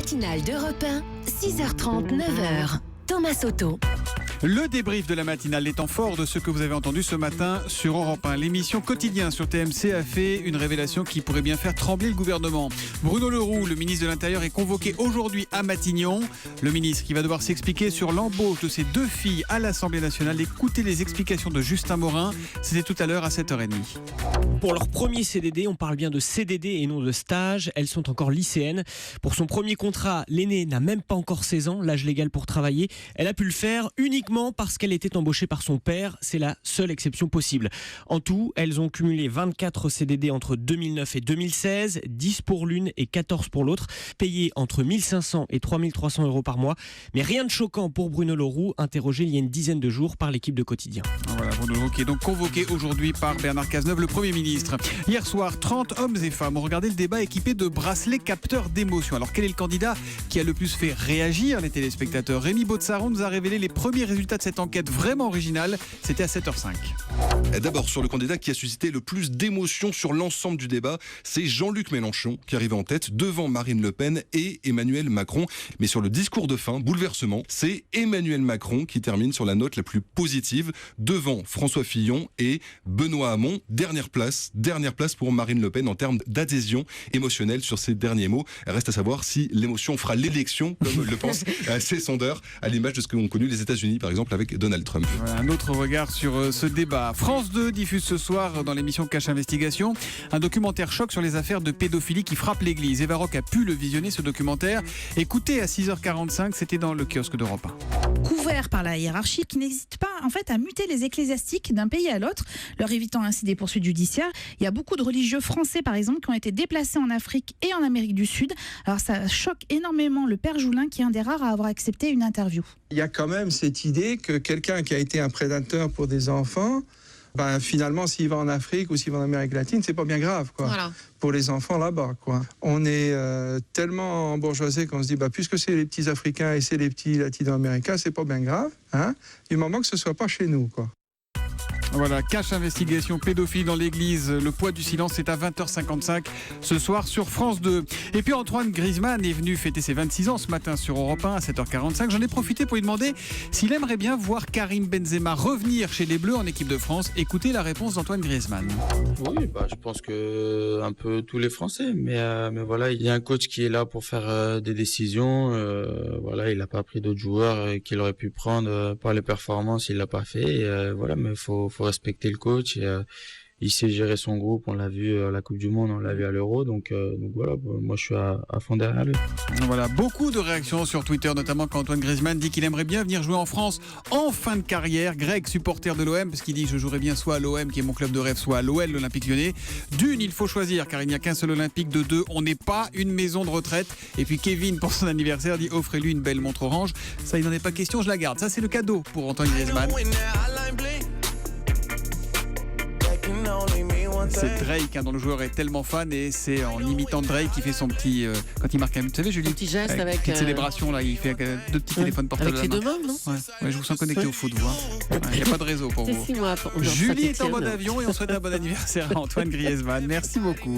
matinale d'Europe 1, 6h30, 9h. Thomas Soto. Le débrief de la matinale, les temps forts de ce que vous avez entendu ce matin sur Europe 1. L'émission Quotidien sur TMC a fait une révélation qui pourrait bien faire trembler le gouvernement. Bruno Le Roux, le ministre de l'Intérieur, est convoqué aujourd'hui à Matignon. Le ministre qui va devoir s'expliquer sur l'embauche de ses 2 filles à l'Assemblée nationale. Écoutez les explications de Justin Morin. C'était tout à l'heure à 7h30. Pour leur premier CDD, on parle bien de CDD et non de stage. Elles sont encore lycéennes. Pour son premier contrat, l'aînée n'a même pas encore 16 ans, l'âge légal pour travailler. Elle a pu le faire uniquement parce qu'elle était embauchée par son père. C'est la seule exception possible. En tout, elles ont cumulé 24 CDD entre 2009 et 2016, 10 pour l'une et 14 pour l'autre, payés entre 1500 et 3300 euros par mois. Mais rien de choquant pour Bruno Le Roux, interrogé il y a une dizaine de jours par l'équipe de Quotidien. Voilà, Bruno Le Roux qui est donc convoqué aujourd'hui par Bernard Cazeneuve, le Premier ministre. Hier soir, 30 hommes et femmes ont regardé le débat équipé de bracelets capteurs d'émotion. Alors quel est le candidat qui a le plus fait réagir les téléspectateurs? Rémi Botsaron nous a révélé les premiers résultats de cette enquête vraiment originale. C'était à 7h05. D'abord, sur le candidat qui a suscité le plus d'émotions sur l'ensemble du débat, c'est Jean-Luc Mélenchon qui arrive en tête devant Marine Le Pen et Emmanuel Macron. Mais sur le discours de fin, bouleversement, c'est Emmanuel Macron qui termine sur la note la plus positive devant François Fillon et Benoît Hamon. Dernière place pour Marine Le Pen en termes d'adhésion émotionnelle sur ces derniers mots. Reste à savoir si l'émotion fera l'élection, comme le pensent ces sondeurs, à l'image de ce qu'ont connu les États-Unis, par exemple, avec Donald Trump. Voilà, un autre regard sur ce débat. France 2 diffuse ce soir dans l'émission Cache Investigation un documentaire choc sur les affaires de pédophilie qui frappent l'Église. Eva Rock a pu le visionner, ce documentaire. Écoutez à 6h45, c'était dans le kiosque d'Europe 1. Couvert par la hiérarchie qui n'hésite pas en fait à muter les ecclésiastiques d'un pays à l'autre, leur évitant ainsi des poursuites judiciaires. Il y a beaucoup de religieux français par exemple qui ont été déplacés en Afrique et en Amérique du Sud. Alors ça choque énormément le père Joulin qui est un des rares à avoir accepté une interview. Il y a quand même cette idée que quelqu'un qui a été un prédateur pour des enfants, finalement s'il va en Afrique ou s'il va en Amérique latine, c'est pas bien grave quoi. Voilà. Pour les enfants là-bas quoi. On est tellement bourgeoisé qu'on se dit puisque c'est les petits Africains et c'est les petits Latino-Américains, c'est pas bien grave, hein, du moment que ce soit pas chez nous quoi. Voilà, Cache Investigation pédophile dans l'église. Le poids du silence, c'est à 20h55 ce soir sur France 2. Et puis Antoine Griezmann est venu fêter ses 26 ans ce matin sur Europe 1 à 7h45. J'en ai profité pour lui demander s'il aimerait bien voir Karim Benzema revenir chez les Bleus en équipe de France. Écoutez la réponse d'Antoine Griezmann. Oui, je pense que un peu tous les Français, mais voilà, il y a un coach qui est là pour faire des décisions. Voilà, il n'a pas pris d'autres joueurs qu'il aurait pu prendre par les performances, il l'a pas fait. Voilà, mais faut respecter le coach et il sait gérer son groupe, on l'a vu à la Coupe du Monde, on l'a vu à l'Euro, donc voilà, moi je suis à fond derrière lui. Voilà, beaucoup de réactions sur Twitter, notamment quand Antoine Griezmann dit qu'il aimerait bien venir jouer en France en fin de carrière. Greg, supporter de l'OM, parce qu'il dit je jouerais bien soit à l'OM qui est mon club de rêve, soit à l'OL, l'Olympique Lyonnais. D'une, il faut choisir car il n'y a qu'un seul Olympique. De deux, on n'est pas une maison de retraite. Et puis Kevin, pour son anniversaire, dit offrez-lui une belle montre orange. Ça, il n'en est pas question, je la garde. Ça, c'est le cadeau pour Antoine Griezmann. C'est Drake, dont le joueur est tellement fan, et c'est en imitant Drake qui fait son petit quand il marque un but. Vous savez, Julie, petit geste avec une célébration là, il fait 2 petits téléphones portables. Avec les 2 mains, non? Ouais, je vous sens connecté au foot, vous. Il n'y a pas de réseau pour vous. 6 mois, Julie est en mode avion et on souhaite un bon anniversaire à Antoine Griezmann. Merci beaucoup.